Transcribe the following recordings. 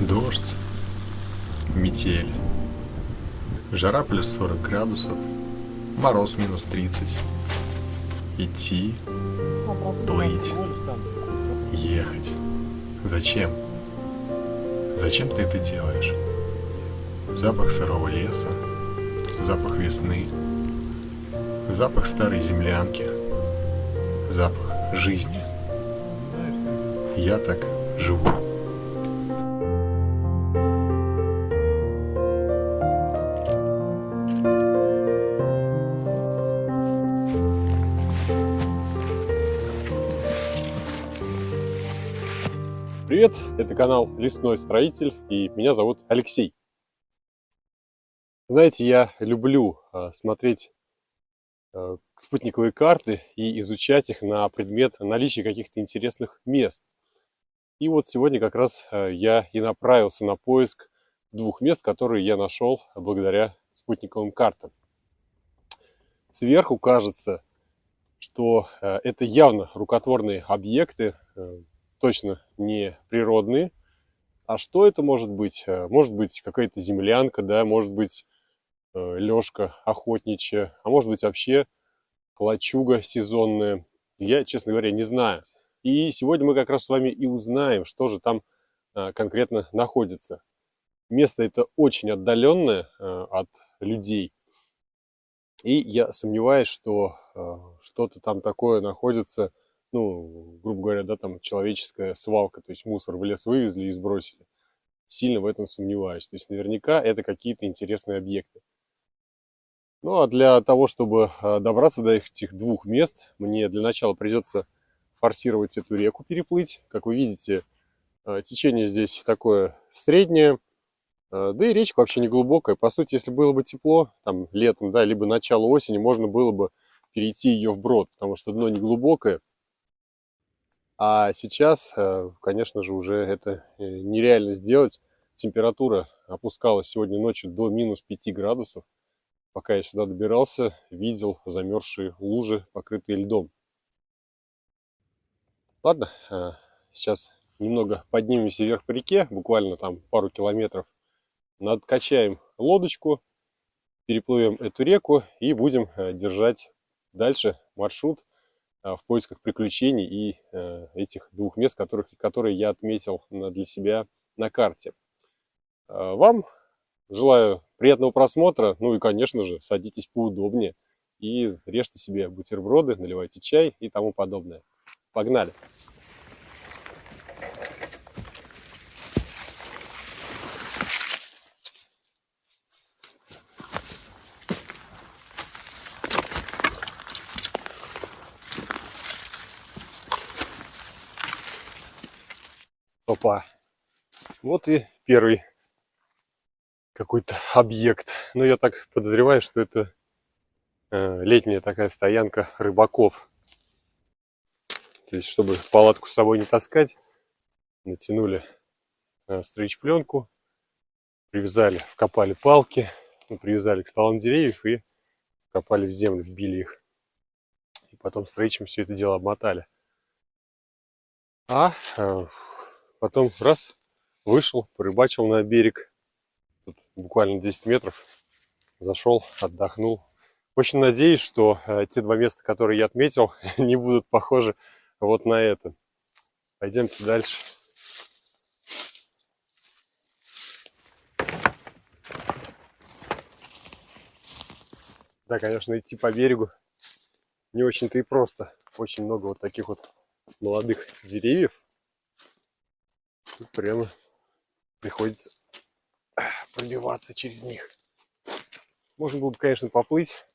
Дождь, метель, жара плюс 40 градусов, мороз минус 30. Идти, плыть, ехать. Зачем? Зачем ты это делаешь? Запах сырого леса, запах весны, запах старой землянки, запах жизни. Я так живу. Привет, это канал Лесной Строитель, и меня зовут Алексей. Знаете, я люблю смотреть спутниковые карты и изучать их на предмет наличия каких-то интересных мест. И вот сегодня как раз я и направился на поиск двух мест, которые я нашел благодаря спутниковым картам. Сверху кажется, что это явно рукотворные объекты, точно не природные. А что это может быть? Может быть какая-то землянка, да, может быть лёжка охотничья, а может быть вообще лачуга сезонная. Я, честно говоря, не знаю. И сегодня мы как раз с вами и узнаем, что же там конкретно находится. Место это очень отдаленное от людей. И я сомневаюсь, что что-то там такое находится, ну, грубо говоря, да, там человеческая свалка, то есть мусор в лес вывезли и сбросили. Сильно в этом сомневаюсь. То есть наверняка это какие-то интересные объекты. Ну а для того, чтобы добраться до этих двух мест, мне для начала придется форсировать эту реку, переплыть. Как вы видите, течение здесь такое среднее. Да и речка вообще не глубокая. По сути, если было бы тепло, там летом, да, либо начало осени, можно было бы перейти ее вброд, потому что дно не глубокое. А сейчас, конечно же, уже это нереально сделать. Температура опускалась сегодня ночью до минус 5 градусов. Пока я сюда добирался, видел замерзшие лужи, покрытые льдом. Ладно, сейчас немного поднимемся вверх по реке, буквально там пару километров. Надкачаем лодочку, переплывем эту реку и будем держать дальше маршрут в поисках приключений и этих двух мест, которые я отметил для себя на карте. Вам желаю приятного просмотра, ну и, конечно же, садитесь поудобнее и режьте себе бутерброды, наливайте чай и тому подобное. Погнали! Опа! Вот и первый какой-то объект. Но я так подозреваю, что это летняя такая стоянка рыбаков. То есть, чтобы палатку с собой не таскать, натянули стрейч-пленку, привязали, вкопали палки, привязали к стволам деревьев и копали в землю, вбили их. И потом стрейчем все это дело обмотали. А потом раз, вышел, порыбачил на берег. Тут буквально 10 метров. Зашел, отдохнул. Очень надеюсь, что те два места, которые я отметил, не будут похожи вот на это. Пойдемте дальше. Да, конечно, идти по берегу не очень-то и просто. Очень много вот таких вот молодых деревьев. Тут прямо приходится пробиваться через них. Можно было бы, конечно, поплыть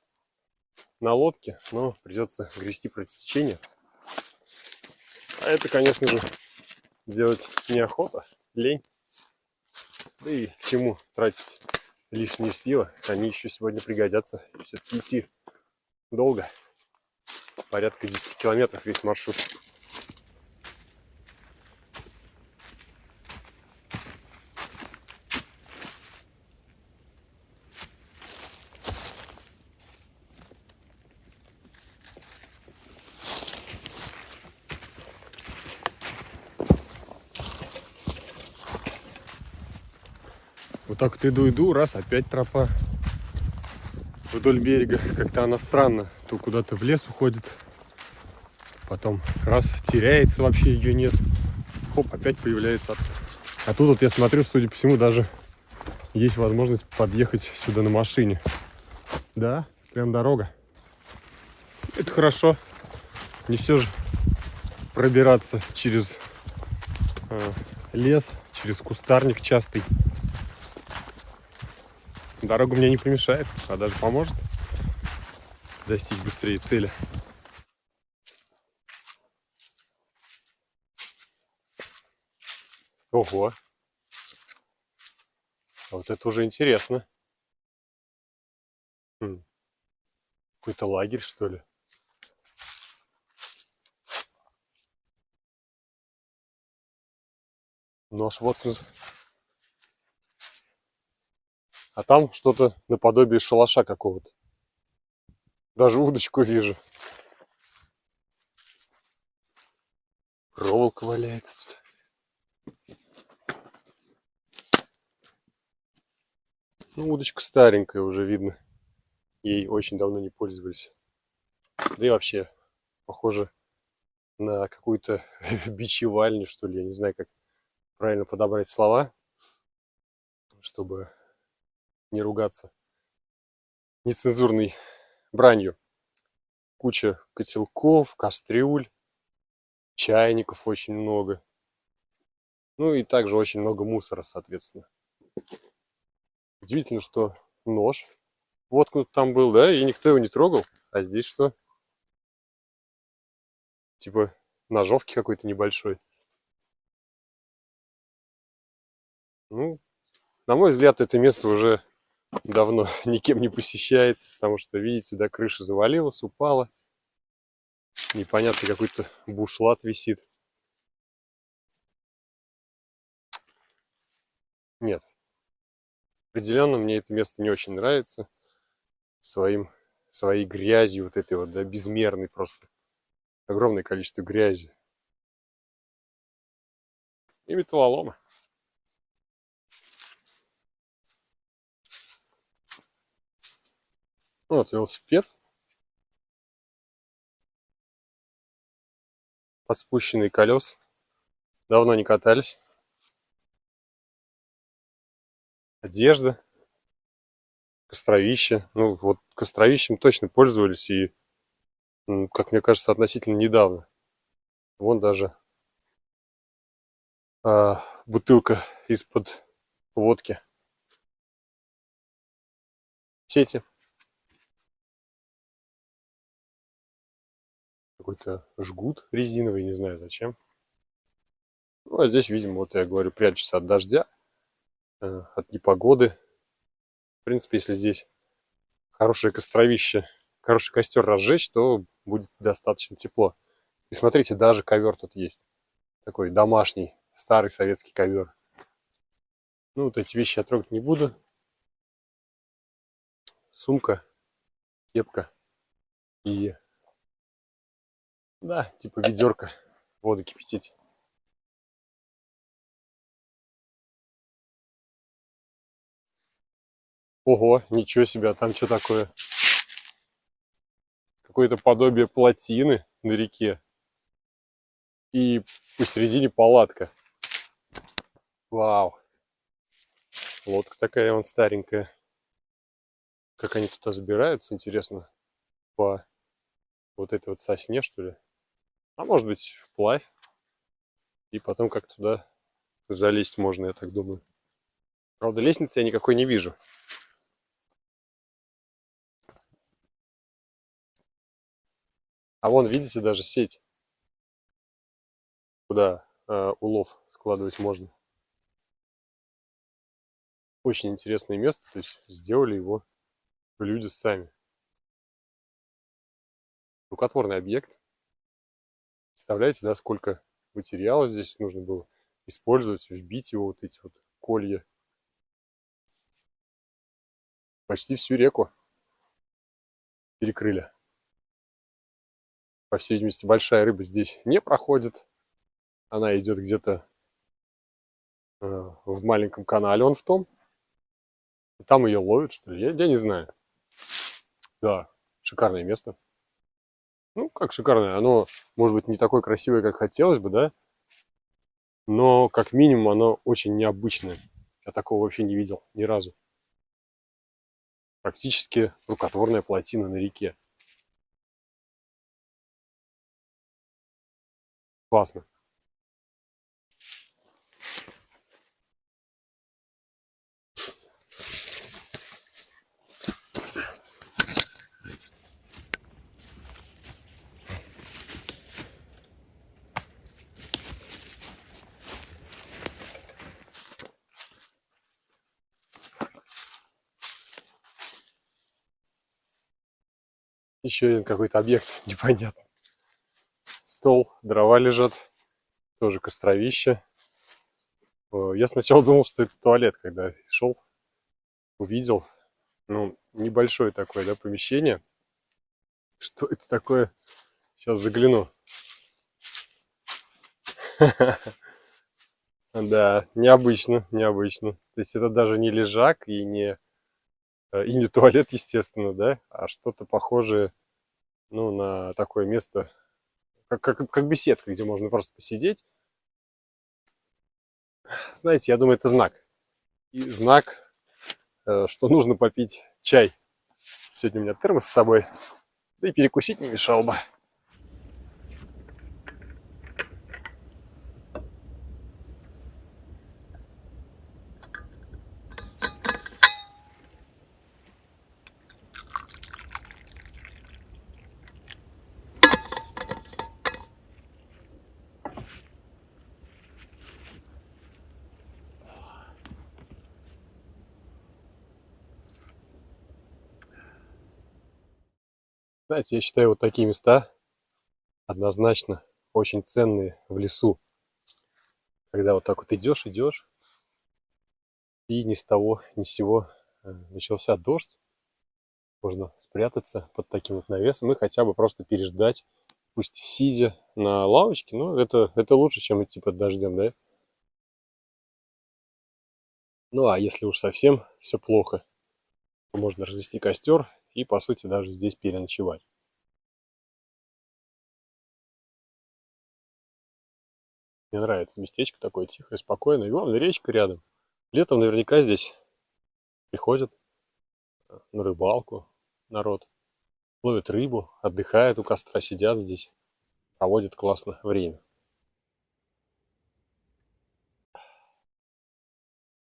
на лодке, но придется грести против течения. А это, конечно же, делать неохота, лень. Да и к чему тратить лишние силы, они еще сегодня пригодятся. Все-таки идти долго, порядка 10 километров весь маршрут. Вот так вот иду, раз, опять тропа вдоль берега. Как-то она странно. То куда-то в лес уходит, потом раз, теряется, вообще ее нет. Хоп, опять появляется. А тут вот я смотрю, судя по всему, даже есть возможность подъехать сюда на машине. Да, прям дорога. Это хорошо. Не все же пробираться через лес, через кустарник частый. Дорога мне не помешает, а даже поможет достичь быстрее цели. Ого! А вот это уже интересно. Какой-то лагерь, что ли? Ну аж вот. А там что-то наподобие шалаша какого-то. Даже удочку вижу. Проволока валяется тут. Ну, удочка старенькая уже видно. Ей очень давно не пользовались. Да и вообще, похоже на какую-то бичевальню, что ли. Я не знаю, как правильно подобрать слова, чтобы не ругаться нецензурной бранью. Куча котелков, кастрюль, чайников очень много. Ну и также очень много мусора, соответственно. Удивительно, что нож воткнут там был, да, и никто его не трогал. А здесь что? Типа ножовки какой-то небольшой. Ну, на мой взгляд, это место уже давно никем не посещается, потому что, видите, да, крыша завалилась, упала. Непонятно, какой-то бушлат висит. Нет, определенно мне это место не очень нравится. Своей грязью вот этой вот, да, безмерной просто. Огромное количество грязи. И металлолома. Вот велосипед. Под спущенные колеса. Давно не катались. Одежда. Костровище. Ну, вот костровищем точно пользовались и, как мне кажется, относительно недавно. Вон даже бутылка из-под водки. Сети. Какой-то жгут резиновый, не знаю зачем. Ну, а здесь, видимо, вот я говорю, прячется от дождя, от непогоды. В принципе, если здесь хорошее костровище, хороший костер разжечь, то будет достаточно тепло. И смотрите, даже ковер тут есть. Такой домашний, старый советский ковер. Ну, вот эти вещи я трогать не буду. Сумка, кепка и, да, типа ведерко воду кипятить. Ого, ничего себе, а там что такое? Какое-то подобие плотины на реке. И посередине палатка. Вау. Лодка такая вон старенькая. Как они туда забираются, интересно. По вот этой вот сосне, что ли. А может быть, вплавь. И потом как туда залезть можно, я так думаю. Правда, лестницы я никакой не вижу. А вон, видите, даже сеть, куда улов складывать можно. Очень интересное место, то есть сделали его люди сами. Рукотворный объект. Представляете, да, сколько материала здесь нужно было использовать, вбить его, вот эти вот колья. Почти всю реку перекрыли. По всей видимости, большая рыба здесь не проходит. Она идет где-то в маленьком канале, он в том. Там ее ловят, что ли? Я не знаю. Да, шикарное место. Ну, как шикарное. Оно, может быть, не такое красивое, как хотелось бы, да? Но, как минимум, оно очень необычное. Я такого вообще не видел ни разу. Практически рукотворная плотина на реке. Классно. Еще один какой-то объект непонятный. Стол, дрова лежат, тоже костровище. Я сначала думал, что это туалет, когда шел, увидел. Ну, небольшое такое, да, помещение. Что это такое? Сейчас загляну. Да, необычно, необычно. То есть это даже не лежак и не туалет, естественно, да, а что-то похожее, ну, на такое место, как беседка, где можно просто посидеть. Знаете, я думаю, это знак. И знак, что нужно попить чай. Сегодня у меня термос с собой, да и перекусить не мешало бы. Знаете, я считаю, вот такие места однозначно очень ценные в лесу. Когда вот так вот идешь, и ни с того, ни с сего начался дождь, можно спрятаться под таким вот навесом и хотя бы просто переждать, пусть сидя на лавочке, но это лучше, чем идти под дождем, да? Ну, а если уж совсем все плохо, то можно развести костер и, по сути, даже здесь переночевать. Мне нравится местечко такое тихое, спокойное. И главное, речка рядом. Летом наверняка здесь приходят на рыбалку народ, ловят рыбу, отдыхают у костра, сидят здесь, проводят классно время.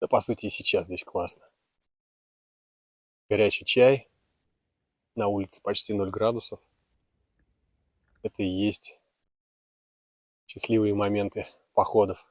Да, по сути, и сейчас здесь классно. Горячий чай, на улице почти 0 градусов. Это и есть счастливые моменты походов.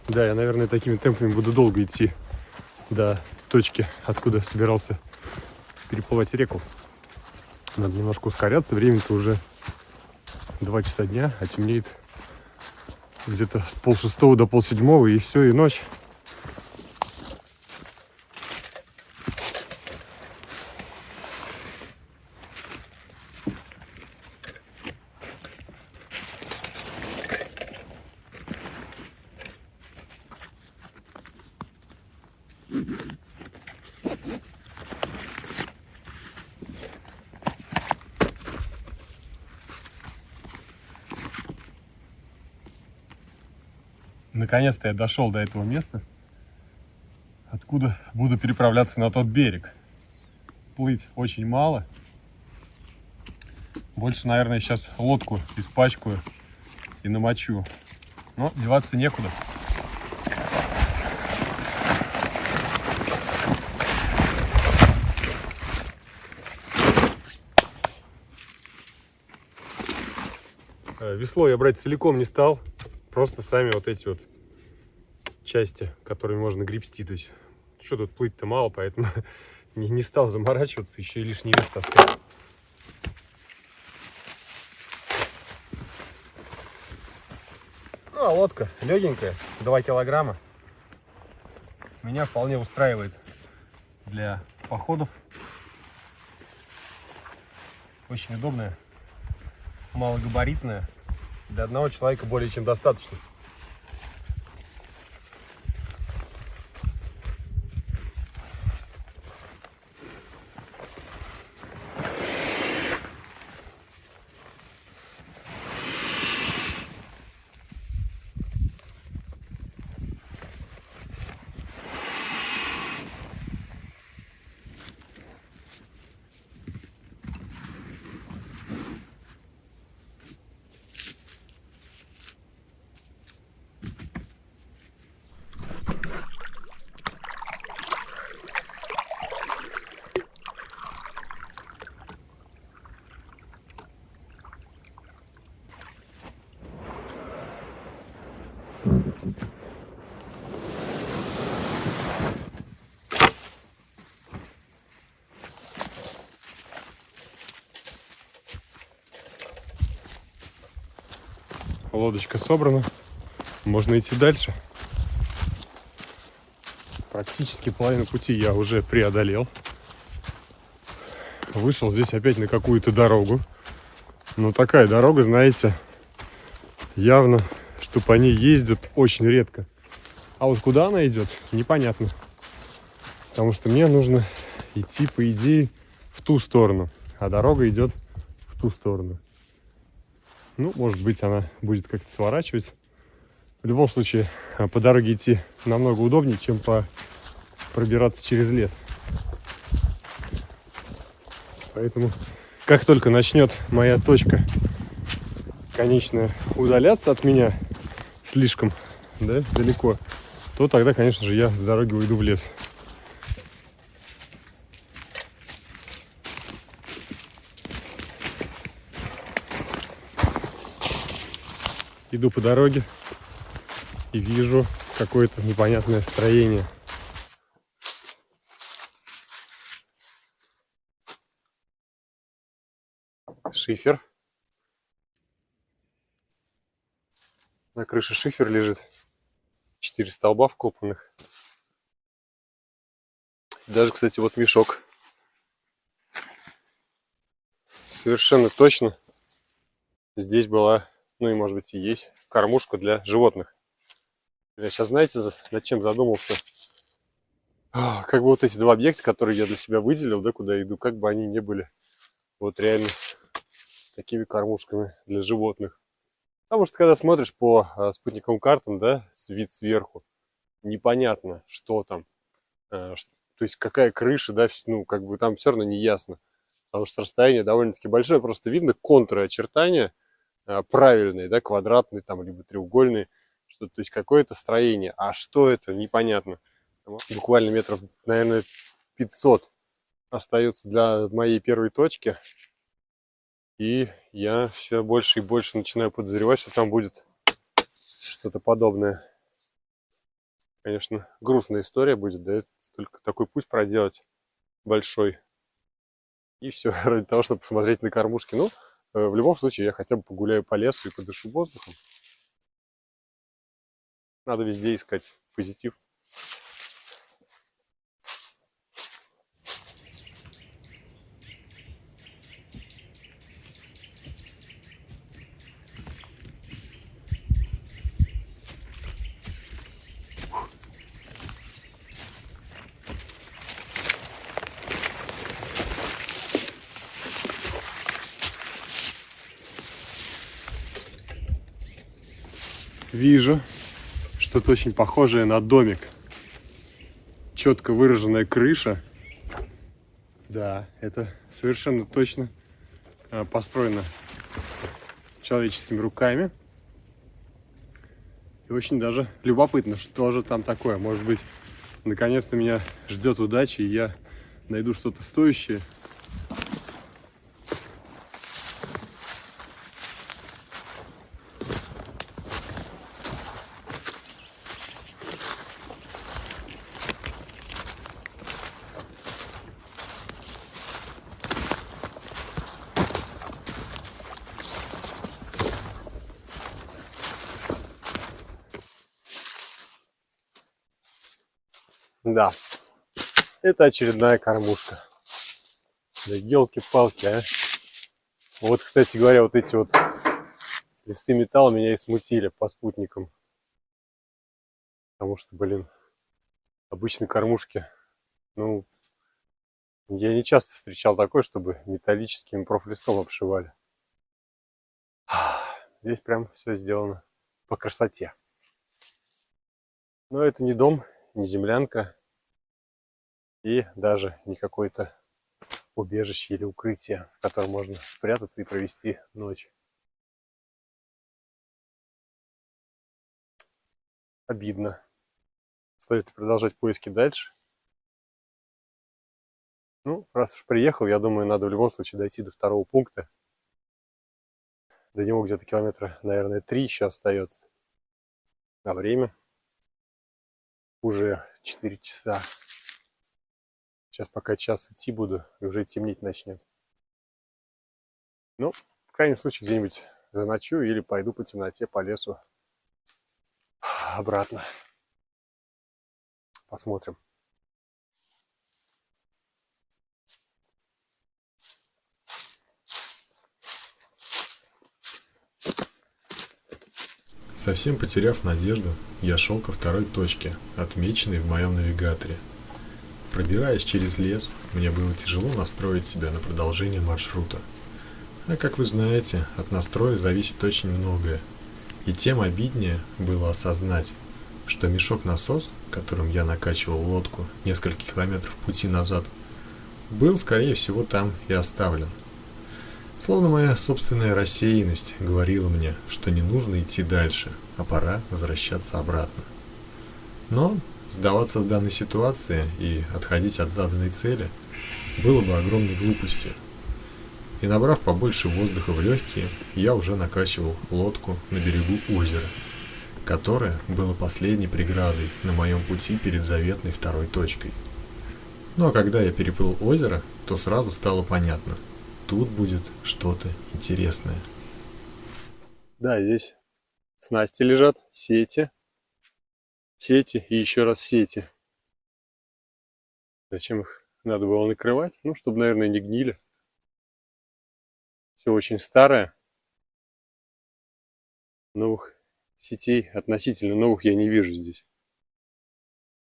Да, я, наверное, такими темпами буду долго идти до точки, откуда собирался переплывать реку. Надо немножко ускоряться. Время-то уже 2 часа дня, а темнеет где-то с 5:30 до 6:30, и все, и ночь. Наконец-то я дошел до этого места, откуда буду переправляться на тот берег. Плыть очень мало. Больше, наверное, сейчас лодку испачкаю и намочу. Но деваться некуда. Весло я брать целиком не стал. Просто сами вот эти вот части, которыми можно гребсти. То есть, что тут плыть-то мало, поэтому не стал заморачиваться, еще и лишний вес таскать. Ну, а лодка легенькая, 2 килограмма. Меня вполне устраивает для походов. Очень удобная, малогабаритная. Для одного человека более чем достаточно. Лодочка собрана, можно идти дальше. Практически половину пути я уже преодолел. Вышел здесь опять на какую-то дорогу. Но такая дорога, знаете, явно, что по ней ездят очень редко. А вот куда она идет, непонятно. Потому что мне нужно идти, по идее, в ту сторону. А дорога идет в ту сторону. Ну, может быть, она будет как-то сворачивать. В любом случае, по дороге идти намного удобнее, чем пробираться через лес. Поэтому, как только начнет моя точка конечная удаляться от меня слишком, да, далеко, то тогда, конечно же, я с дороги уйду в лес. Иду по дороге и вижу какое-то непонятное строение. Шифер. На крыше шифер лежит. 4 столба вкопанных. Даже, кстати, вот мешок. Совершенно точно здесь была, ну и может быть и есть, кормушка для животных. Я сейчас, знаете, над чем задумался? Как бы вот эти 2 объекта, которые я для себя выделил, да, куда я иду, как бы они не были вот реально такими кормушками для животных. Потому что когда смотришь по спутниковым картам, да, вид сверху, непонятно, что там, то есть какая крыша, да, ну, как бы там все равно не ясно. Потому что расстояние довольно-таки большое, просто видно контуры очертания правильные, да, квадратные там, либо треугольные, что, то есть какое-то строение. А что это, непонятно. Буквально метров, наверное, 500 остается для моей первой точки. И я все больше и больше начинаю подозревать, что там будет что-то подобное. Конечно, грустная история будет, да, только такой путь проделать большой. И все ради того, чтобы посмотреть на кормушки. Ну, в любом случае, я хотя бы погуляю по лесу и подышу воздухом. Надо везде искать позитив. Вижу что-то очень похожее на домик. Четко выраженная крыша. Да, это совершенно точно построено человеческими руками. И очень даже любопытно, что же там такое. Может быть, наконец-то меня ждет удача, и я найду что-то стоящее. Да, это очередная кормушка. Да елки-палки, а. Вот, кстати говоря, вот эти вот листы металла меня и смутили по спутникам. Потому что, блин, обычно кормушки, ну, я не часто встречал такое, чтобы металлическим профлистом обшивали. Здесь прям все сделано по красоте. Но это не дом, не землянка и даже не какое-то убежище или укрытие, в котором можно спрятаться и провести ночь. Обидно. Стоит продолжать поиски дальше. Ну, раз уж приехал, я думаю, надо в любом случае дойти до второго пункта. До него где-то километра, наверное, 3 еще остается. А время уже 4 часа. Сейчас пока час идти буду, и уже темнеть начнет. Ну, в крайнем случае, где-нибудь заночую или пойду по темноте по лесу обратно. Посмотрим. Совсем потеряв надежду, я шел ко второй точке, отмеченной в моем навигаторе. Пробираясь через лес, мне было тяжело настроить себя на продолжение маршрута. А как вы знаете, от настроя зависит очень многое. И тем обиднее было осознать, что мешок-насос, которым я накачивал лодку несколько километров пути назад, был, скорее всего, там и оставлен. Словно моя собственная рассеянность говорила мне, что не нужно идти дальше, а пора возвращаться обратно. Но сдаваться в данной ситуации и отходить от заданной цели было бы огромной глупостью. И набрав побольше воздуха в легкие, я уже накачивал лодку на берегу озера, которое было последней преградой на моем пути перед заветной второй точкой. Ну а когда я переплыл озеро, то сразу стало понятно – тут будет что-то интересное. Да, здесь снасти лежат, сети и еще раз сети. Зачем их надо было накрывать? Ну, чтобы, наверное, не гнили. Все очень старое. Новых сетей, относительно новых, я не вижу здесь.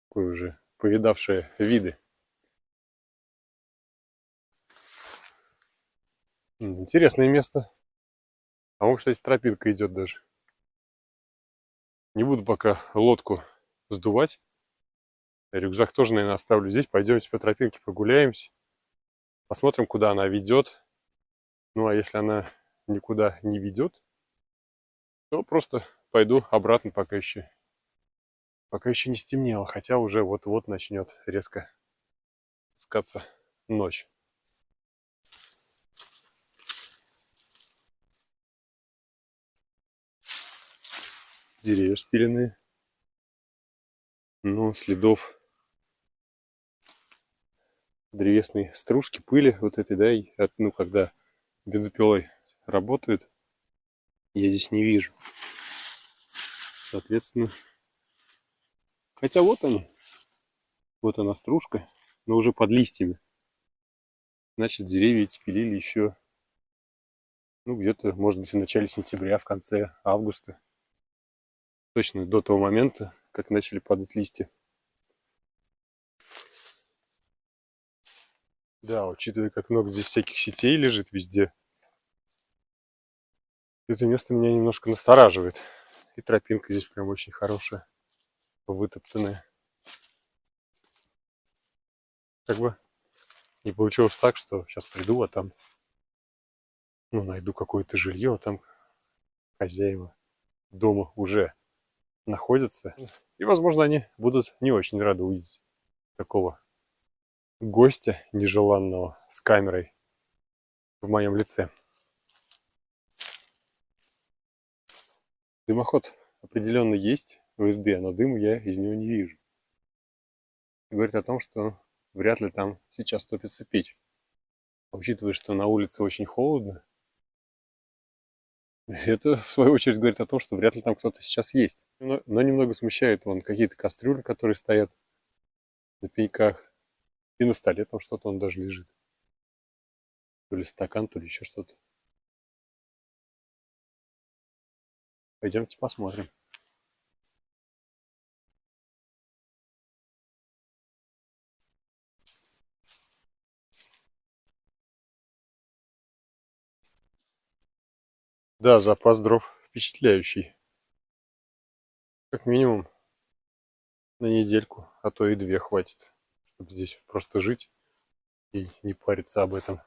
Такое уже повидавшие виды. Интересное место. А вон, кстати, тропинка идет даже. Не буду пока лодку сдувать. Рюкзак тоже, наверное, оставлю здесь. Пойдемте по тропинке прогуляемся. Посмотрим, куда она ведет. Ну, а если она никуда не ведет, то просто пойду обратно, пока еще не стемнело. Хотя уже вот-вот начнет резко спускаться ночь. Деревья спиленные. Ну, следов древесной стружки, пыли вот этой, да, и ну, когда бензопилой работают, я здесь не вижу. Соответственно, хотя вот они, вот она стружка, но уже под листьями. Значит, деревья эти пилили еще, ну, где-то, может быть, в начале сентября, в конце августа. Точно до того момента, как начали падать листья. Да, учитывая, как много здесь всяких сетей лежит везде, это место меня немножко настораживает. И тропинка здесь прям очень хорошая, вытоптанная. Как бы не получилось так, что сейчас приду, а там, ну, найду какое-то жилье, а там хозяева дома уже находятся. И, возможно, они будут не очень рады увидеть такого гостя нежеланного с камерой в моем лице. Дымоход определенно есть в избе, но дыма я из него не вижу. Говорит о том, что вряд ли там сейчас топится печь. А учитывая, что на улице очень холодно, это, в свою очередь, говорит о том, что вряд ли там кто-то сейчас есть. Но немного смущает вон какие-то кастрюли, которые стоят на пеньках. И на столе там что-то он даже лежит. То ли стакан, то ли еще что-то. Пойдемте посмотрим. Да, запас дров впечатляющий. Как минимум на недельку, а то и 2 хватит, чтобы здесь просто жить и не париться об этом.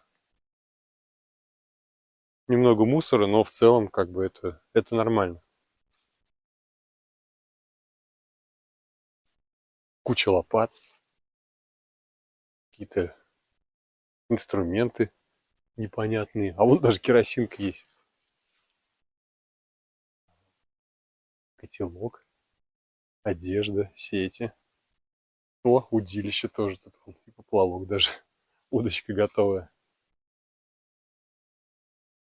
Немного мусора, но в целом как бы это нормально. Куча лопат, какие-то инструменты непонятные. А вон даже керосинка есть. Котелок, одежда, сети. О, удилище тоже тут. И поплавок даже. Удочка готовая.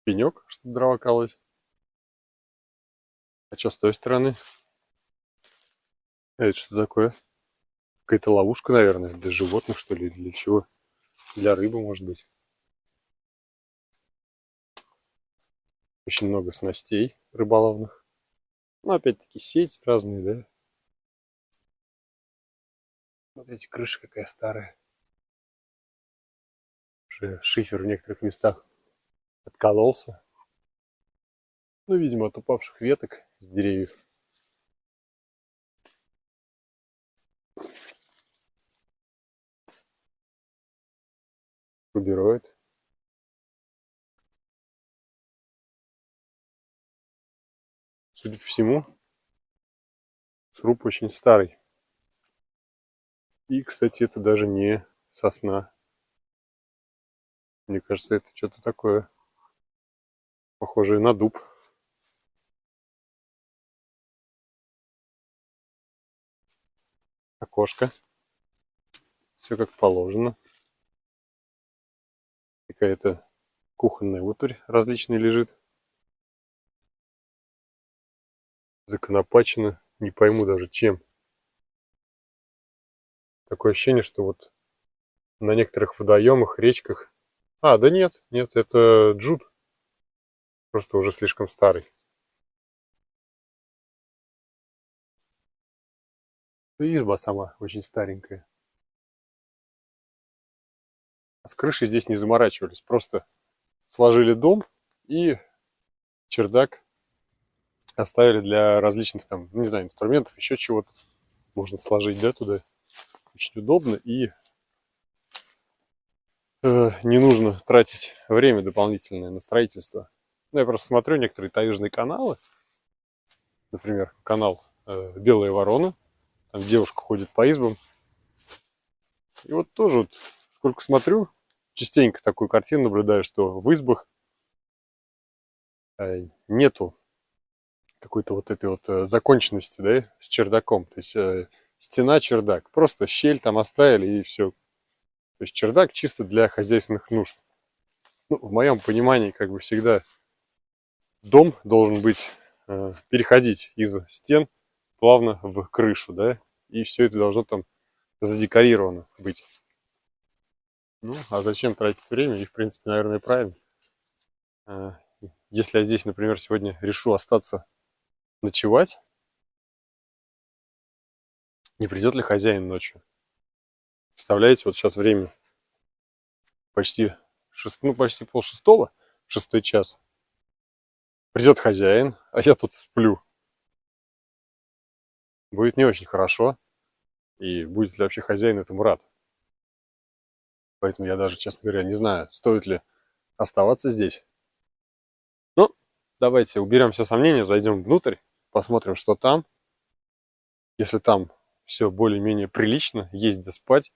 Пенек, чтобы дрова колоть. А что с той стороны? Это что такое? Какая-то ловушка, наверное, для животных, что ли, для чего? Для рыбы, может быть. Очень много снастей рыболовных. Ну, опять-таки, сеть разные, да? Смотрите, крыша какая старая. Уже шифер в некоторых местах откололся. Ну, видимо, от упавших веток с деревьев. Рубероид. Судя по всему, сруб очень старый. И, кстати, это даже не сосна. Мне кажется, это что-то такое похожее на дуб. Окошко. Все как положено. Какая-то кухонная утварь различная лежит. Законопачено. Не пойму даже чем. Такое ощущение, что вот на некоторых водоемах, речках... А, да нет, это джут. Просто уже слишком старый. Да и изба сама очень старенькая. А с крышей здесь не заморачивались. Просто сложили дом и чердак оставили для различных там, не знаю, инструментов, еще чего-то. Можно сложить, да, туда. Очень удобно и не нужно тратить время дополнительное на строительство. Ну, я просто смотрю некоторые таежные каналы. Например, канал «Белая ворона». Там девушка ходит по избам. И вот тоже, вот, сколько смотрю, частенько такую картину наблюдаю, что в избах нету какой-то вот этой вот законченности, да, с чердаком. То есть стена, чердак. Просто щель там оставили и все. То есть чердак чисто для хозяйственных нужд. Ну, в моем понимании, как бы всегда, дом должен быть, переходить из стен плавно в крышу, да, и все это должно там задекорировано быть. Ну, а зачем тратить время? И, в принципе, наверное, правильно. Если я здесь, например, сегодня решу остаться ночевать, не придет ли хозяин ночью? Представляете, вот сейчас время почти, почти полшестого, 6 час. Придет хозяин, а я тут сплю. Будет не очень хорошо. И будет ли вообще хозяин этому рад? Поэтому я даже, честно говоря, не знаю, стоит ли оставаться здесь. Ну, давайте уберем все сомнения, зайдем внутрь, посмотрим, что там. Если там все более-менее прилично, есть где спать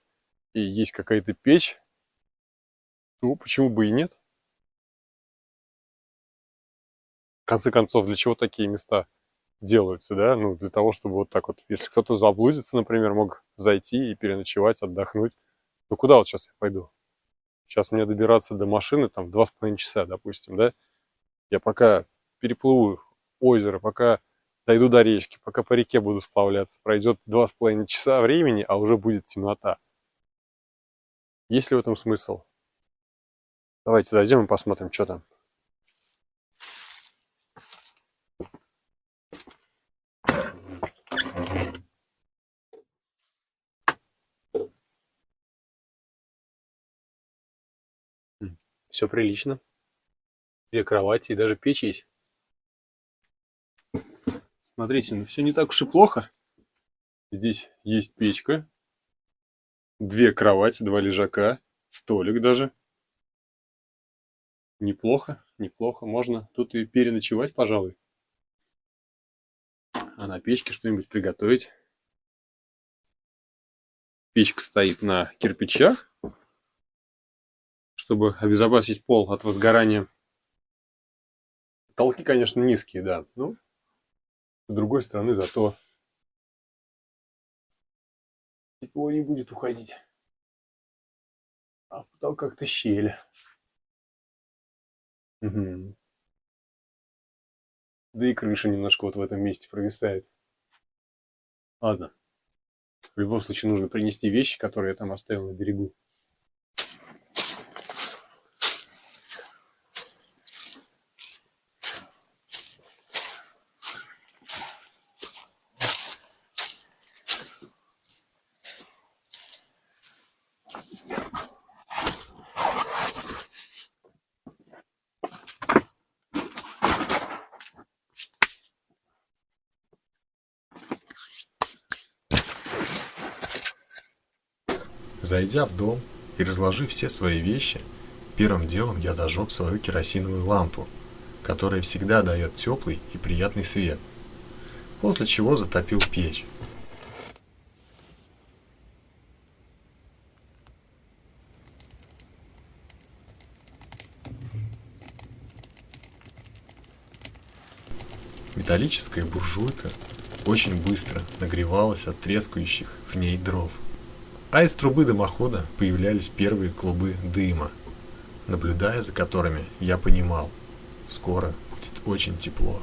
и есть какая-то печь, то почему бы и нет? В конце концов, для чего такие места делаются, да? Ну, для того, чтобы вот так вот, если кто-то заблудится, например, мог зайти и переночевать, отдохнуть. Ну, куда вот сейчас я пойду? Сейчас мне добираться до машины, там, 2,5 часа, допустим, да? Я пока переплыву озеро, пока дойду до речки. Пока по реке буду сплавляться, пройдет 2,5 часа времени, а уже будет темнота. Есть ли в этом смысл? Давайте зайдем и посмотрим, что там. Все прилично. 2 кровати и даже печь есть. Смотрите, ну все не так уж и плохо. Здесь есть печка, 2 кровати, 2 лежака, столик даже. Неплохо, неплохо. Можно тут и переночевать, пожалуй. А на печке что-нибудь приготовить. Печка стоит на кирпичах, чтобы обезопасить пол от возгорания. Потолки, конечно, низкие, да. Но с другой стороны, зато тепло не будет уходить. А в потолках-то щели. Угу. Да и крыша немножко вот в этом месте провисает. Ладно. В любом случае нужно принести вещи, которые я там оставил на берегу. Зайдя в дом и разложив все свои вещи, первым делом я зажег свою керосиновую лампу, которая всегда дает теплый и приятный свет, после чего затопил печь. Металлическая буржуйка очень быстро нагревалась от трескающих в ней дров, а из трубы дымохода появлялись первые клубы дыма, наблюдая за которыми я понимал, скоро будет очень тепло.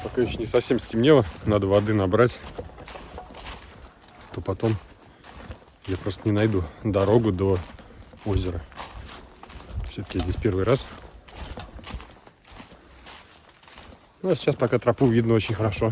Пока еще не совсем стемнело, надо воды набрать, то потом я просто не найду дорогу до озера. Все-таки я здесь первый раз. Ну а сейчас пока тропу видно очень хорошо.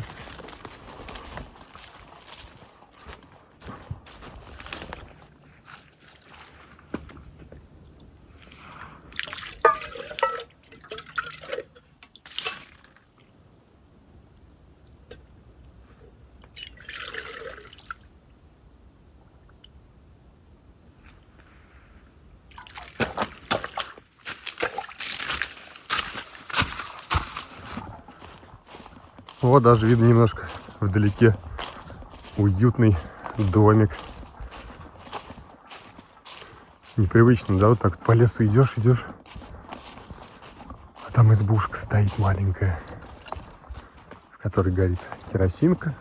Вот даже видно немножко вдалеке уютный домик. Непривычно, да, вот так по лесу идешь, а там избушка стоит маленькая, в которой горит керосинка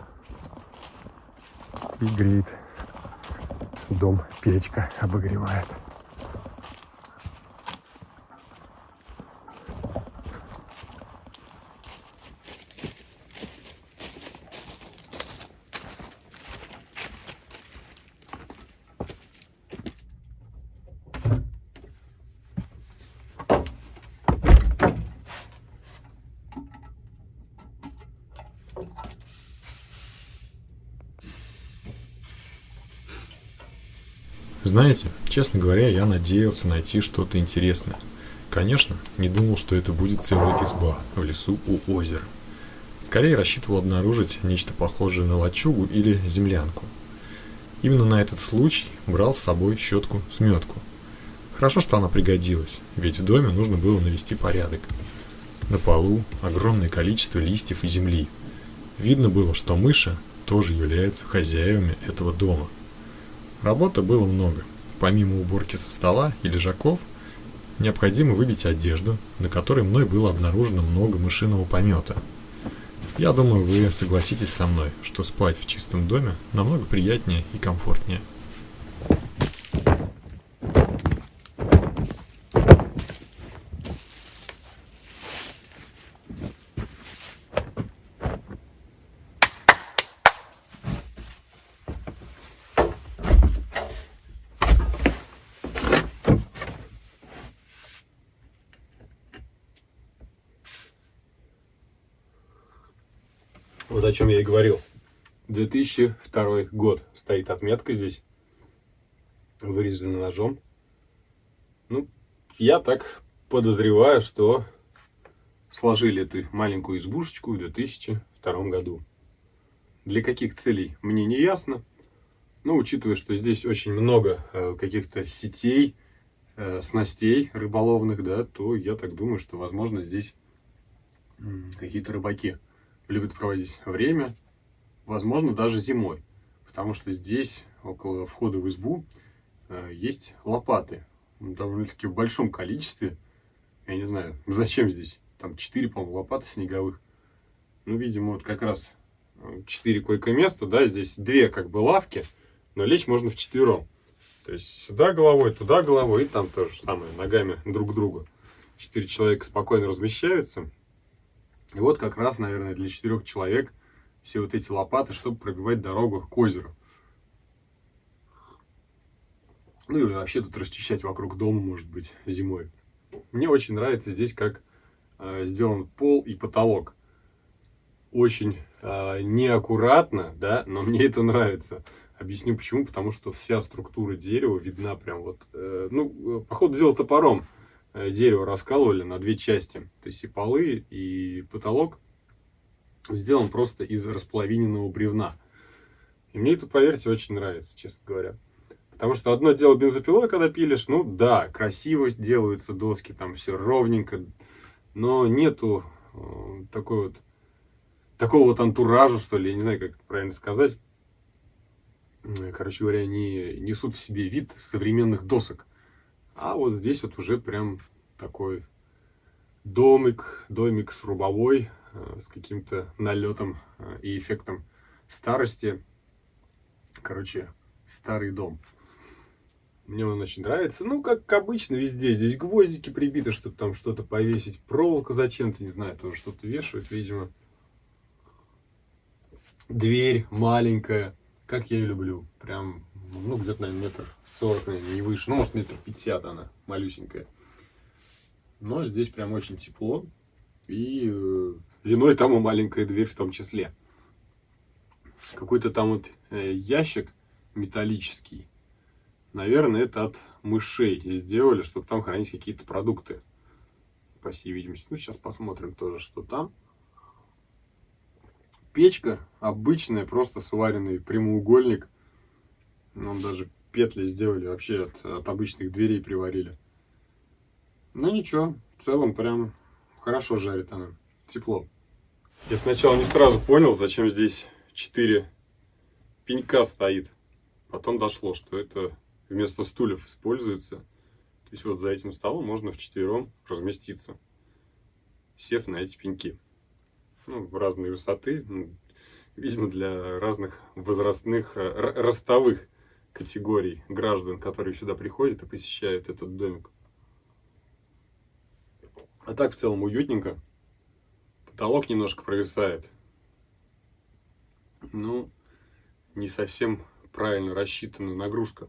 и греет дом, печка обогревает. Знаете, честно говоря, я надеялся найти что-то интересное. Конечно, не думал, что это будет целая изба в лесу у озера. Скорее рассчитывал обнаружить нечто похожее на лачугу или землянку. Именно на этот случай брал с собой щетку-сметку. Хорошо, что она пригодилась, ведь в доме нужно было навести порядок. На полу огромное количество листьев и земли. Видно было, что мыши тоже являются хозяевами этого дома. Работы было много. Помимо уборки со стола и лежаков, необходимо выбить одежду, на которой мной было обнаружено много мышиного помета. Я думаю, вы согласитесь со мной, что спать в чистом доме намного приятнее и комфортнее. Вот о чем я и говорил. 2002 год. Стоит отметка здесь, вырезана ножом. Ну, я так подозреваю, что сложили эту маленькую избушечку в 2002 году. Для каких целей, мне не ясно. Но учитывая, что здесь очень много каких-то сетей, снастей рыболовных, да, то я так думаю, что, возможно, здесь какие-то рыбаки любят проводить время, возможно, даже зимой. Потому что здесь, около входа в избу, есть лопаты. Довольно-таки в большом количестве. Я не знаю, зачем здесь. Там 4, по-моему, лопаты снеговых. Ну, видимо, вот как раз 4 койко-места, да, здесь 2 как бы лавки, но лечь можно вчетвером. То есть сюда головой, туда головой, и там то же самое, ногами друг к другу. 4 человека спокойно размещаются. И вот как раз, наверное, для 4 человек все вот эти лопаты, чтобы пробивать дорогу к озеру. Ну или вообще тут расчищать вокруг дома, может быть, зимой. Мне очень нравится здесь, как сделан пол и потолок. Очень неаккуратно, да, но мне это нравится. Объясню почему. Потому что вся структура дерева видна прям вот... ну, по ходу дела топором дерево раскалывали на 2 части. То есть и полы, и потолок сделан просто из располовиненного бревна. И мне это, поверьте, очень нравится, честно говоря. Потому что одно дело бензопилой, когда пилишь, ну да, красиво делаются доски, там все ровненько, но нету такого вот антуража, что ли, я не знаю, как это правильно сказать. Короче говоря, они несут в себе вид современных досок. А вот здесь вот уже прям такой домик срубовой, с каким-то налетом и эффектом старости. Короче, старый дом. Мне он очень нравится. Ну, как обычно, везде. Здесь гвоздики прибиты, чтобы там что-то повесить. Проволока зачем-то, не знаю, тоже что-то вешают, видимо. Дверь маленькая, как я и люблю. Прям, ну, где-то, наверное, 1,40 м, наверное, не выше. Ну, может, 1,50 м она, малюсенькая. Но здесь прям очень тепло. И виной тому маленькая дверь в том числе. Какой-то там вот ящик металлический. Наверное, это от мышей сделали, чтобы там хранить какие-то продукты. По всей видимости. Ну, сейчас посмотрим тоже, что там. Печка обычная, просто сваренный прямоугольник. Нам даже петли сделали, вообще от обычных дверей приварили. Ну, ничего, в целом прям хорошо жарит она. Тепло. Я сначала не сразу понял, зачем здесь 4 пенька стоит. Потом дошло, что это вместо стульев используется. То есть вот за этим столом можно вчетвером разместиться, сев на эти пеньки. Ну, в разной высоты. Видимо, для разных возрастных, ростовых категорий граждан, которые сюда приходят и посещают этот домик. А так в целом уютненько. Потолок немножко провисает. Ну, не совсем правильно рассчитана нагрузка.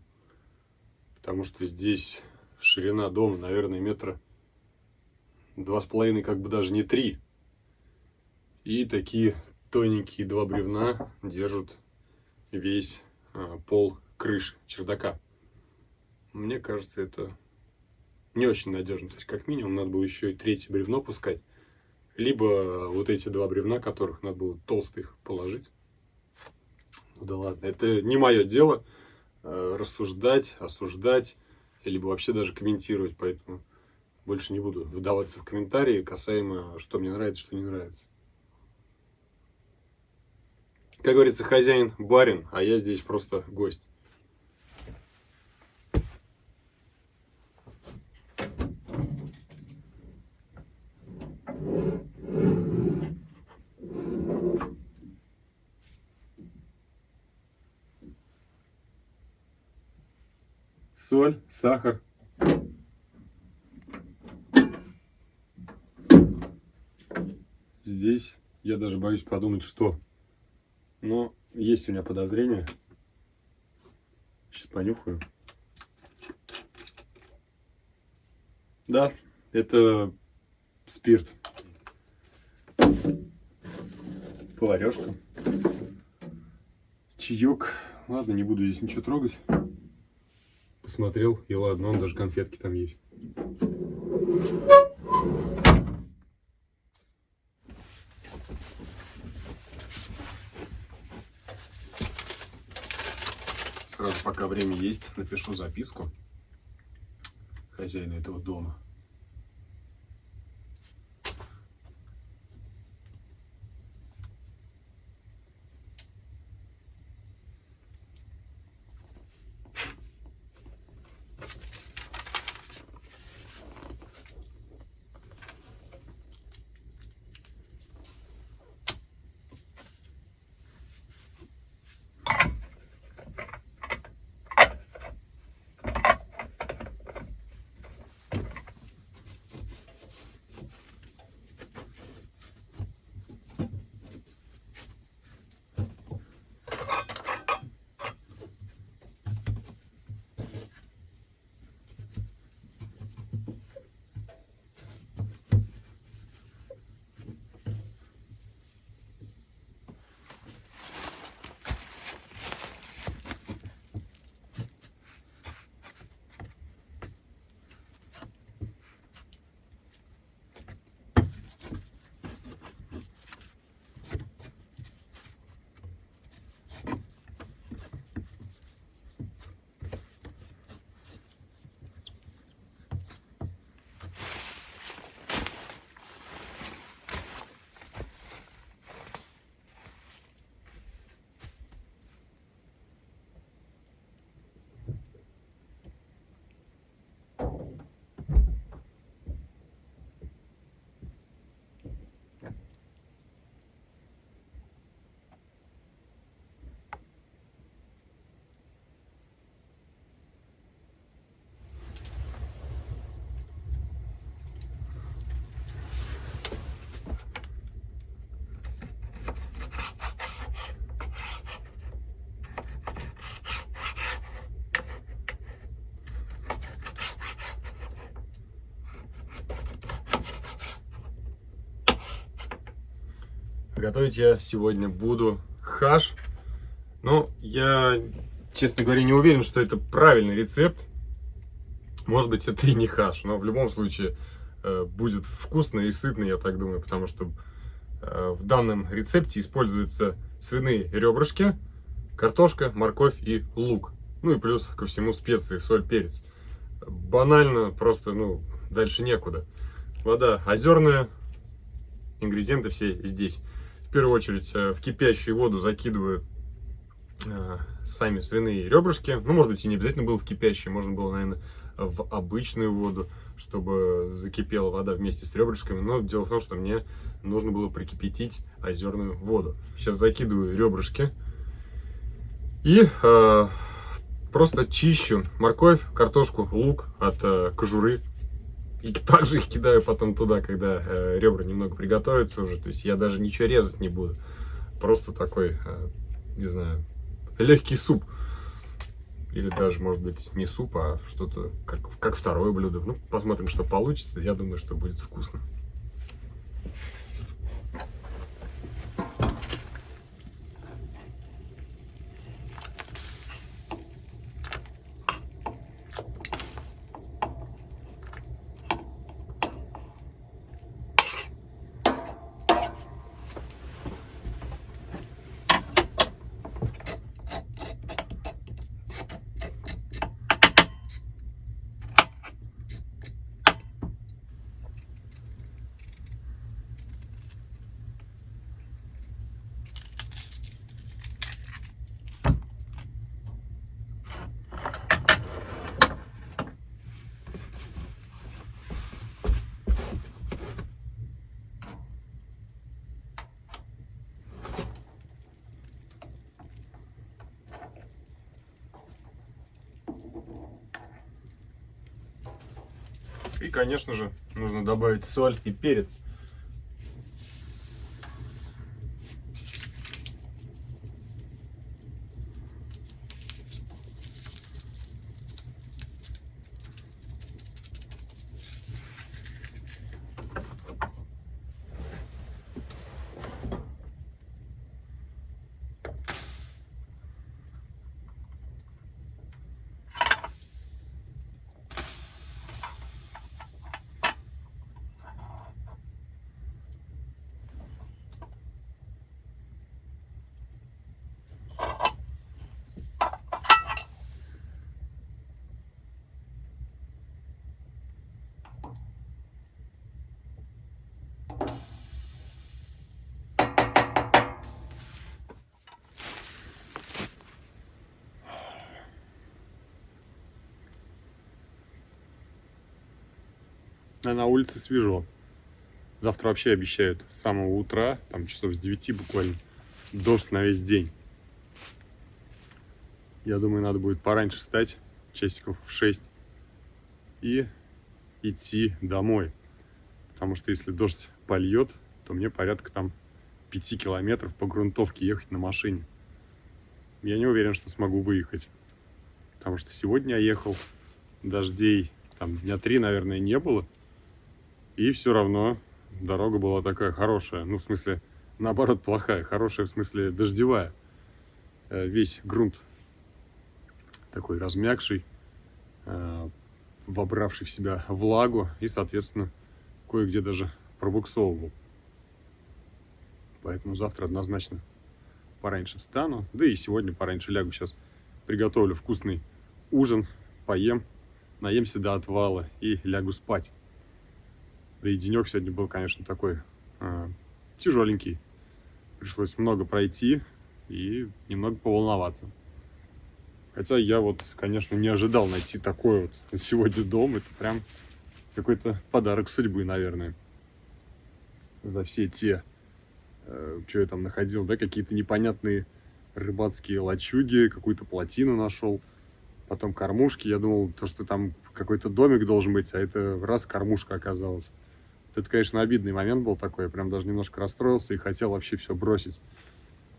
Потому что здесь ширина дома, наверное, 2,5 метра, как бы даже не 3. И такие тоненькие 2 бревна держат весь пол крыши чердака. Мне кажется, это не очень надежно. То есть, как минимум, надо было еще и 3-е бревно пускать. Либо вот эти 2 бревна, которых надо было толстых положить. Ну да ладно, это не мое дело рассуждать, осуждать, либо вообще даже комментировать. Поэтому больше не буду вдаваться в комментарии касаемо, что мне нравится, что не нравится. Как говорится, хозяин барин, а я здесь просто гость. соль, сахар. Здесь я даже боюсь подумать, что. Но есть у меня подозрение. Сейчас понюхаю. Да, это спирт. Поварешка. Чаек. Ладно, не буду здесь ничего трогать. Посмотрел, и ладно, он даже конфетки там есть. Сразу, пока время есть, напишу записку хозяину этого дома. Готовить я сегодня буду хаш. Но я, честно говоря, не уверен, что это правильный рецепт. Может быть, это и не хаш, но в любом случае будет вкусно и сытно, я так думаю, потому что в данном рецепте используются свиные ребрышки, картошка, морковь и лук. Ну и плюс ко всему специи, соль, перец. Банально, просто, ну, дальше некуда. Вода озерная, ингредиенты все здесь. В первую очередь в кипящую воду закидываю сами свиные ребрышки. Ну, может быть, и не обязательно было в кипящую, можно было, наверное, в обычную воду, чтобы закипела вода вместе с ребрышками. Но дело в том, что мне нужно было прокипятить озерную воду. Сейчас закидываю ребрышки и просто чищу морковь, картошку, лук от кожуры. И также их кидаю потом туда, когда ребра немного приготовятся уже. То есть я даже ничего резать не буду. Просто такой, не знаю, легкий суп. Или даже, может быть, не суп, а что-то как второе блюдо. Ну, посмотрим, что получится. Я думаю, что будет вкусно. И, конечно же, нужно добавить соль и перец. А на улице свежо. Завтра вообще обещают с самого утра, там часов с 9 буквально, дождь на весь день. Я думаю, надо будет пораньше встать, часиков в 6, и идти домой. Потому что если дождь польет, то мне порядка там 5 километров по грунтовке ехать на машине. Я не уверен, что смогу выехать. Потому что сегодня я ехал, дождей там дня 3, наверное, не было. И все равно дорога была такая хорошая. Ну, в смысле, наоборот, плохая. Хорошая, в смысле, дождевая. Весь грунт такой размягший, вобравший в себя влагу и, соответственно, кое-где даже пробуксовывал. Поэтому завтра однозначно пораньше встану. Да и сегодня пораньше лягу. Сейчас приготовлю вкусный ужин, поем, наемся до отвала и лягу спать. Да и денек сегодня был, конечно, такой тяжеленький. Пришлось много пройти и немного поволноваться. Хотя я вот, конечно, не ожидал найти такой вот сегодня дом. Это прям какой-то подарок судьбы, наверное. За все те, что я там находил, да, какие-то непонятные рыбацкие лачуги, какую-то плотину нашел. Потом кормушки. Я думал, то, что там какой-то домик должен быть, а это раз кормушка оказалась. Это, конечно, обидный момент был такой. Я прям даже немножко расстроился и хотел вообще все бросить.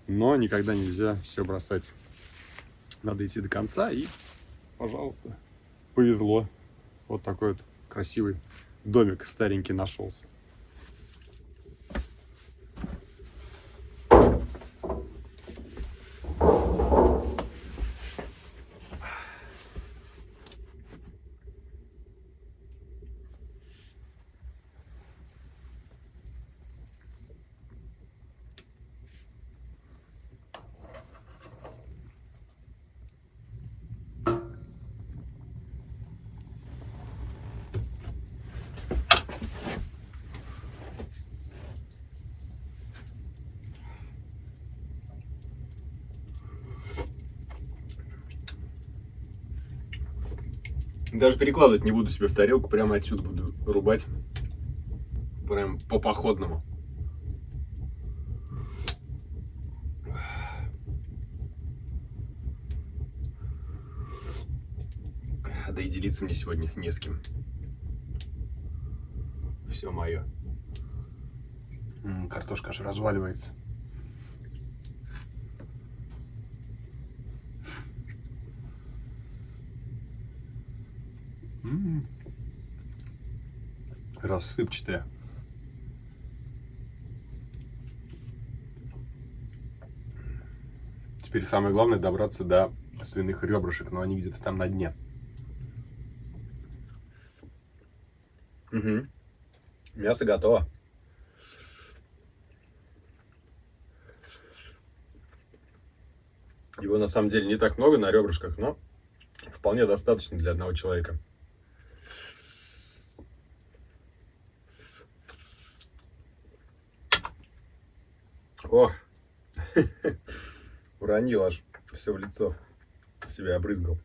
Но никогда нельзя все бросать. Надо идти до конца, и, пожалуйста, повезло. Вот такой вот красивый домик старенький нашелся. Даже перекладывать не буду себе в тарелку, прямо отсюда буду рубать. Прям по походному. Да и делиться мне сегодня не с кем. Все мое. Картошка аж разваливается. Рассыпчатая. Теперь самое главное добраться до свиных ребрышек, но они где-то там на дне. Угу. Мясо готово. Его на самом деле не так много на ребрышках, но вполне достаточно для одного человека. О, уронил аж все в лицо, себя обрызгал.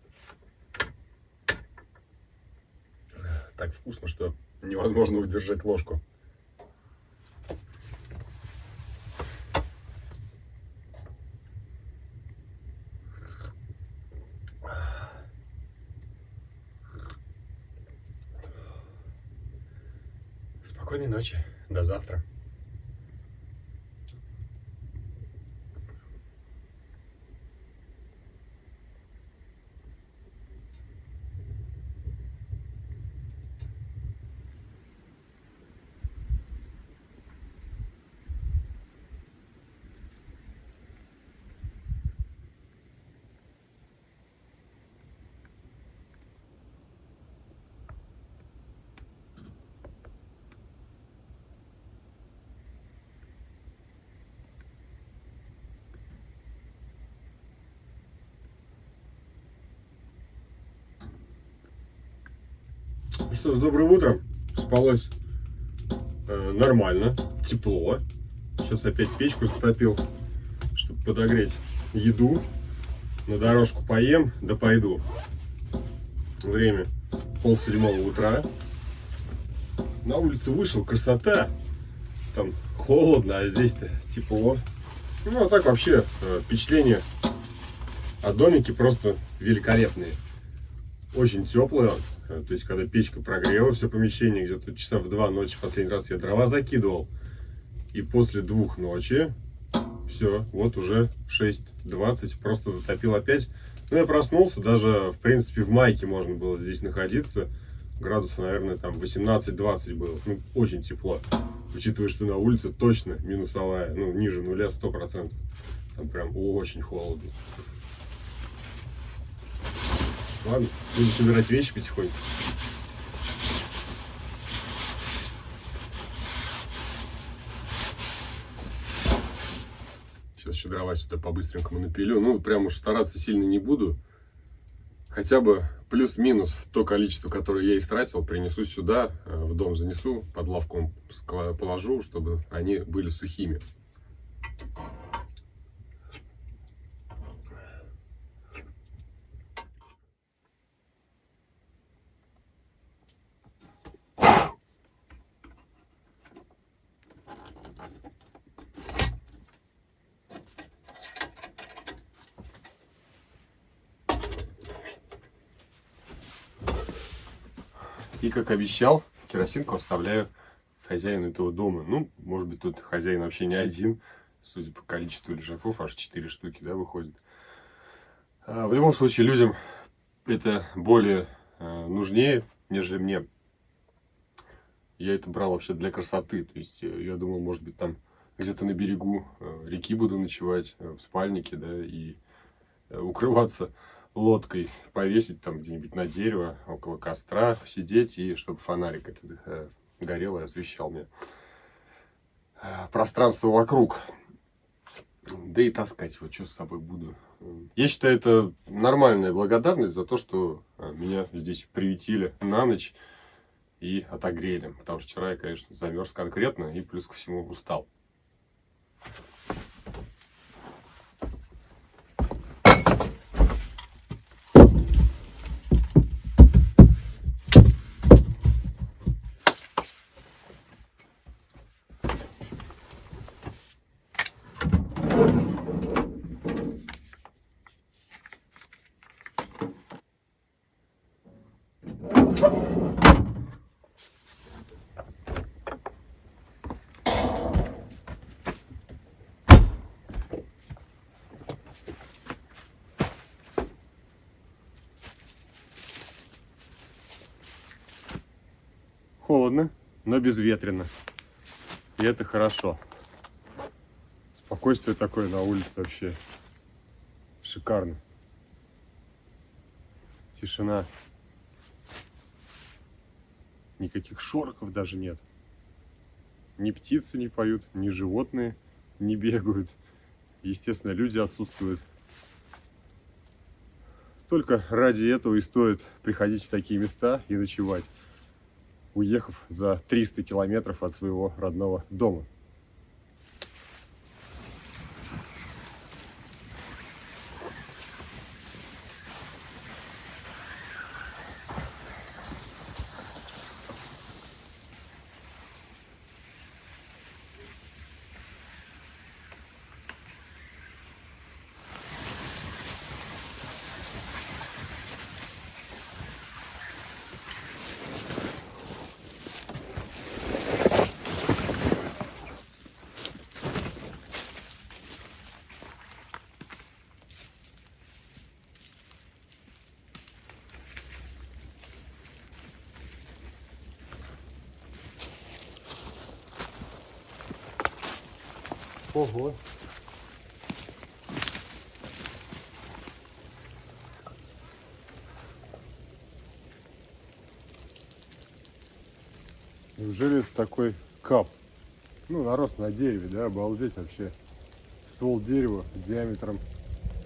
Так вкусно, что невозможно удержать ложку. Спокойной ночи. До завтра. Ну что, с добрым утром. Спалось нормально, тепло. Сейчас опять печку затопил, чтобы подогреть еду. На дорожку поем, да пойду. Время 6:30 утра. На улице вышел, красота. Там холодно, а здесь-то тепло. Ну, а так вообще впечатление о домике просто великолепные. Очень теплое. То есть, когда печка прогрела все помещение, где-то часа в 2 ночи последний раз я дрова закидывал. И после 2 ночи, все, вот уже 6:20, просто затопил опять. Ну, я проснулся, даже, в принципе, в майке можно было здесь находиться. Градусов, наверное, там 18-20 было. Ну, очень тепло. Учитывая, что на улице точно минусовая, ну, ниже нуля 100%. Там прям очень холодно. Ладно, буду собирать вещи потихоньку. Сейчас еще дрова сюда по-быстренькому напилю. Ну, прям уж стараться сильно не буду. Хотя бы плюс-минус то количество, которое я истратил, принесу сюда, в дом занесу, под лавку положу, чтобы они были сухими. И, как обещал, керосинку оставляю хозяину этого дома. Ну, может быть, тут хозяин вообще не один. Судя по количеству лежаков, аж 4 штуки, да, выходит. В любом случае, людям это более нужнее, нежели мне. Я это брал вообще для красоты. То есть, я думал, может быть, там где-то на берегу реки буду ночевать, в спальнике, да, и укрываться лодкой, повесить там где-нибудь на дерево, около костра, сидеть, и чтобы фонарик этот горел и освещал мне пространство вокруг. Да и таскать вот что с собой буду. Я считаю, это нормальная благодарность за то, что меня здесь приютили на ночь и отогрели. Потому что вчера я, конечно, замерз конкретно и плюс ко всему устал. Холодно, но безветренно. И это хорошо. Спокойствие такое на улице вообще шикарно. Тишина. Никаких шорохов даже нет. Ни птицы не поют, ни животные не бегают. Естественно, люди отсутствуют. Только ради этого и стоит приходить в такие места и ночевать, уехав за 300 километров от своего родного дома. Ого. Неужели это такой кап? Ну, нарост на дереве, да, обалдеть вообще. Ствол дерева диаметром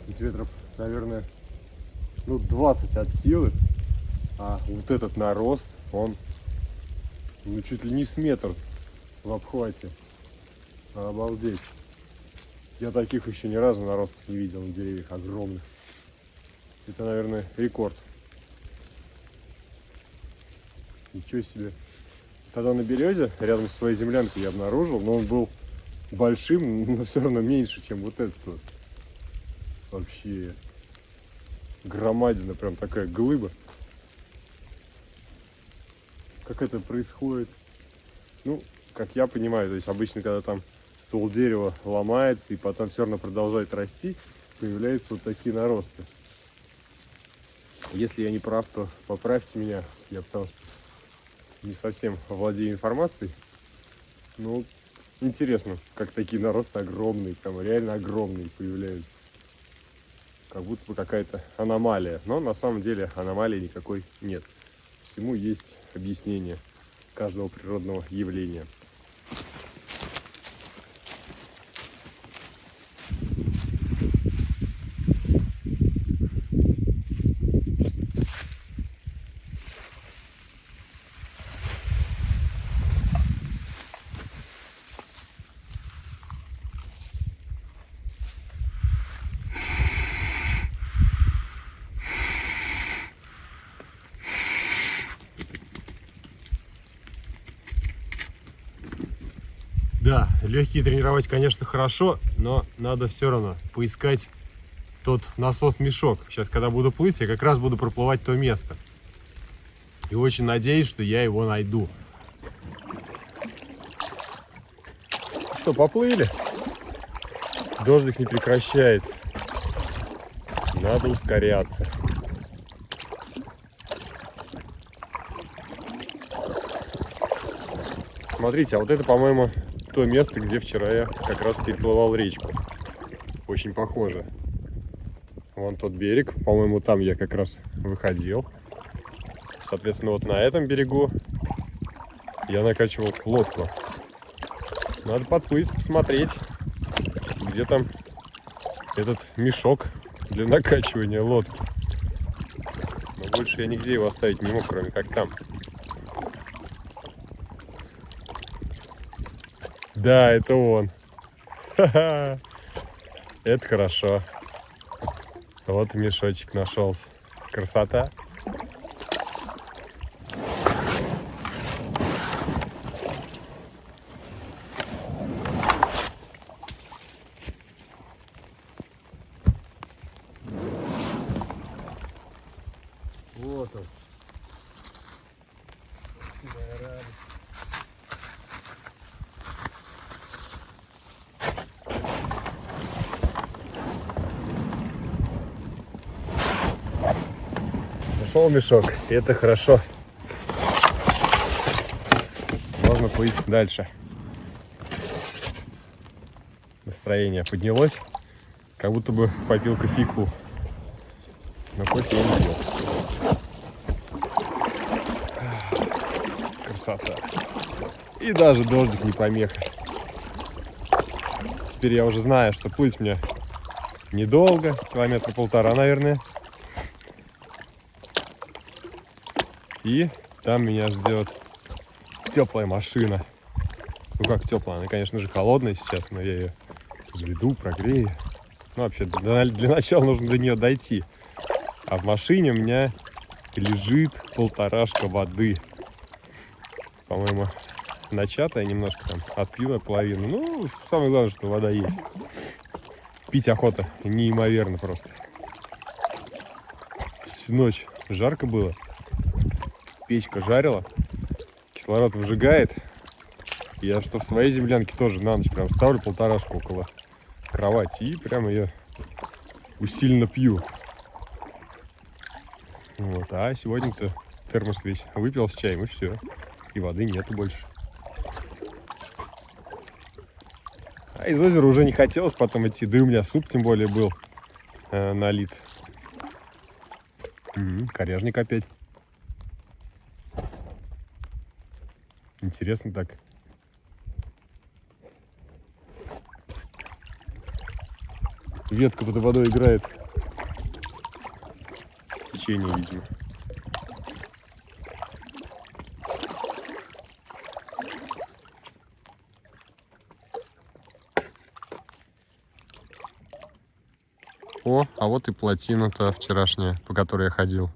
сантиметров, наверное, ну, 20 от силы. А вот этот нарост, он, ну, чуть ли не с метр в обхвате. Обалдеть. Я таких еще ни разу наростов не видел на деревьях огромных. Это, наверное, рекорд. Ничего себе. Тогда на березе, рядом со своей землянкой, я обнаружил, но он был большим, но все равно меньше, чем вот этот вот. Вообще громадина, прям такая глыба. Как это происходит? Ну, как я понимаю, то есть обычно, когда там ствол дерева ломается и потом все равно продолжает расти, появляются вот такие наросты. Если я не прав, то поправьте меня, я потому что не совсем владею информацией. Ну, интересно, как такие наросты огромные, прям реально огромные появляются. Как будто бы какая-то аномалия. Но на самом деле аномалии никакой нет. Всему есть объяснение каждого природного явления. Да, легкие тренировать, конечно, хорошо, но надо все равно поискать тот насос-мешок. Сейчас, когда буду плыть, я как раз буду проплывать то место. И очень надеюсь, что я его найду. Что, поплыли? Дождик не прекращается. Надо ускоряться. Смотрите, а вот это, по-моему, то место, где вчера я как раз переплывал речку. Очень похоже. Вон тот берег, по-моему, там я как раз выходил. Соответственно, вот на этом берегу я накачивал лодку. Надо подплыть, посмотреть, где там этот мешок для накачивания лодки. Но больше я нигде его оставить не мог, кроме как там. Да, это он. Ха-ха. Это хорошо. Вот и мешочек нашелся. Красота. Вот он. Моя радость. Нашел мешок, и это хорошо. Можно плыть дальше. Настроение поднялось, как будто бы попил кофейку. Но кофе я не пил. Красота. И даже дождик не помеха. Теперь я уже знаю, что плыть мне недолго, километра полтора, наверное. И там меня ждет теплая машина. Ну как теплая, она, конечно же, холодная сейчас, но я ее заведу, прогрею. Ну вообще, для начала нужно до нее дойти. А в машине у меня лежит полторашка воды. По-моему, начатая немножко там, отпила половину. Ну, самое главное, что вода есть. Пить охота неимоверно просто. Всю ночь жарко было. Печка жарила, кислород выжигает. Я что в своей землянке тоже на ночь прям ставлю полторашку около кровати и прям ее усиленно пью. Вот. А сегодня-то термос весь выпил с чаем и все. И воды нету больше. А из озера уже не хотелось потом идти, да и у меня суп тем более был налит. Коряжник опять. Интересно так. Ветка под водой играет. Течение, видимо. О, а вот и плотина-то вчерашняя, по которой я ходил.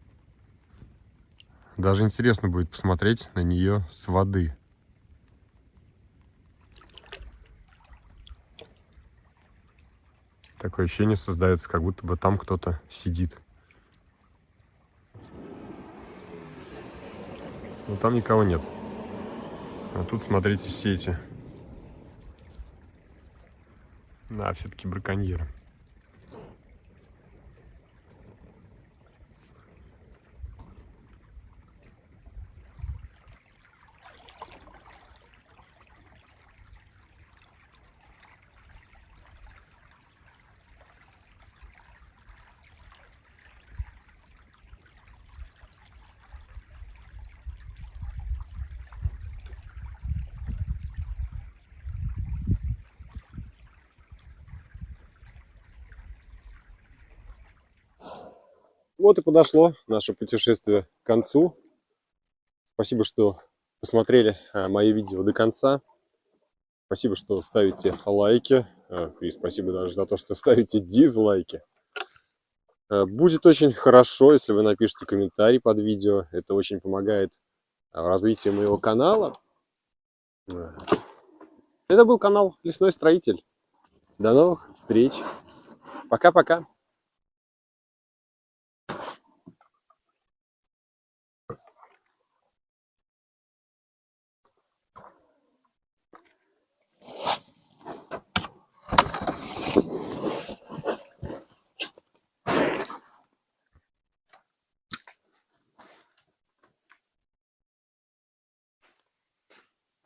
Даже интересно будет посмотреть на нее с воды. Такое ощущение создается, как будто бы там кто-то сидит. Но там никого нет. А тут, смотрите, сети. Да, все-таки браконьеры. Вот и подошло наше путешествие к концу. Спасибо, что посмотрели мои видео до конца. Спасибо, что ставите лайки. И спасибо даже за то, что ставите дизлайки. Будет очень хорошо, если вы напишите комментарий под видео. Это очень помогает в развитии моего канала. Это был канал Лесной Строитель. До новых встреч. Пока-пока.